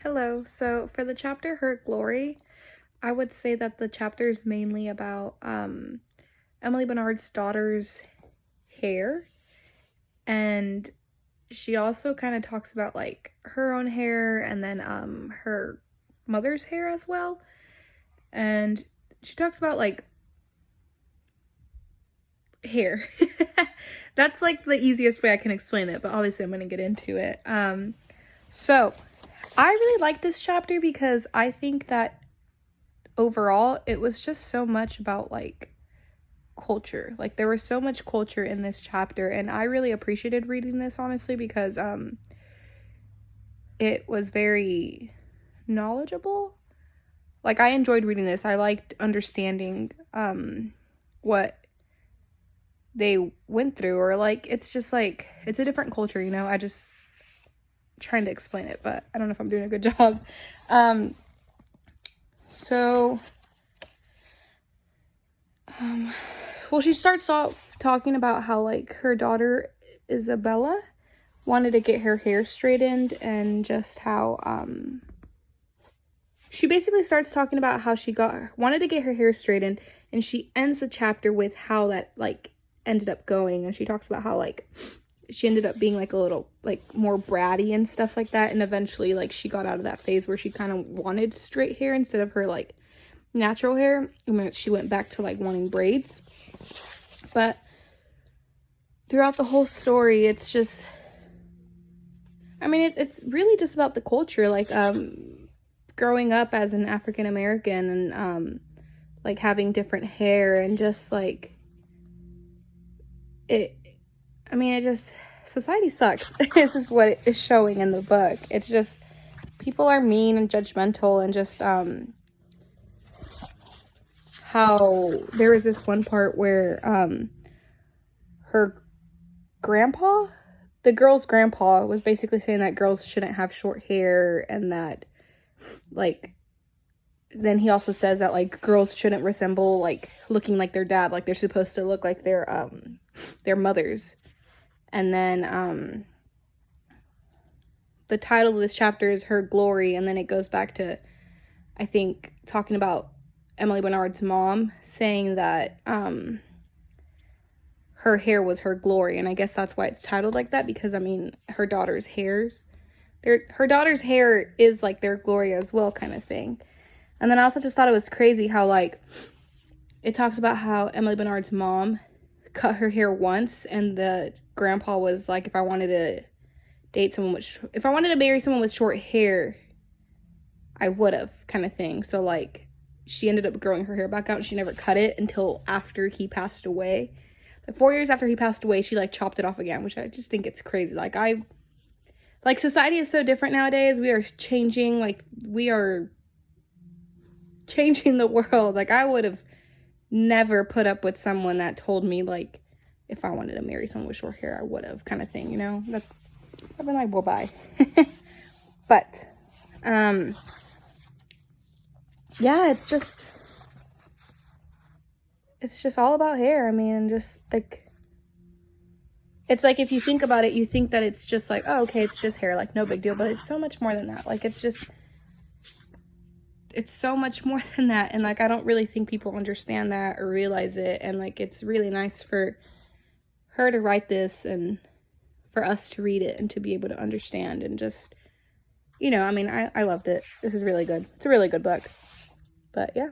Hello. So for the chapter Her Glory, I would say that the chapter is mainly about Emily Bernard's daughter's hair, and she also kind of talks about like her own hair and then her mother's hair as well. And she talks about like hair. That's like the easiest way I can explain it, but obviously I'm going to get into it. So I really like this chapter because I think that overall it was just so much about like culture. Like there was so much culture in this chapter, and I really appreciated reading this honestly because it was very knowledgeable. Like I enjoyed reading this. I liked understanding what they went through, or like it's just like it's a different culture, you know. I just trying to explain it, but I don't know if I'm doing a good job. So well, she starts off talking about how like her daughter Isabella wanted to get her hair straightened, and just how she basically starts talking about how she wanted to get her hair straightened, and she ends the chapter with how that like ended up going, and she talks about how like she ended up being like a little like more bratty and stuff like that, and eventually like she got out of that phase where she kind of wanted straight hair instead of her like natural hair. I mean, she went back to like wanting braids. But throughout the whole story, it's just, I mean, it's really just about the culture, like growing up as an African American, and like having different hair, and just like it, I mean, it just, society sucks. This is what it is showing in the book. It's just people are mean and judgmental, and just how there was this one part where her grandpa, the girl's grandpa, was basically saying that girls shouldn't have short hair, and that like then he also says that like girls shouldn't resemble like looking like their dad, like they're supposed to look like their mothers. And then the title of this chapter is Her Glory, and then it goes back to, I think, talking about Emily Bernard's mom saying that her hair was her glory, and I guess that's why it's titled like that, because I mean her daughter's hair is like their glory as well, kind of thing. And then I also just thought it was crazy how like it talks about how Emily Bernard's mom cut her hair once, and the grandpa was like, if I wanted to marry someone with short hair, I would have, kind of thing. So like she ended up growing her hair back out, and she never cut it until after he passed away. Like 4 years after he passed away, she like chopped it off again, which I just think it's crazy. Like society is so different nowadays. We are changing the world. Like I would have never put up with someone that told me like if I wanted to marry someone with short hair, I would have, kind of thing, you know. I've been like, well, bye. But yeah, it's just all about hair. I mean, just like, it's like if you think about it, you think that it's just like, oh, okay, it's just hair, like no big deal, but it's so much more than that. Like it's so much more than that, and like I don't really think people understand that or realize it. And like it's really nice for her to write this, and for us to read it, and to be able to understand, and just, you know, I mean, I loved it. This is really good. It's a really good book. But yeah.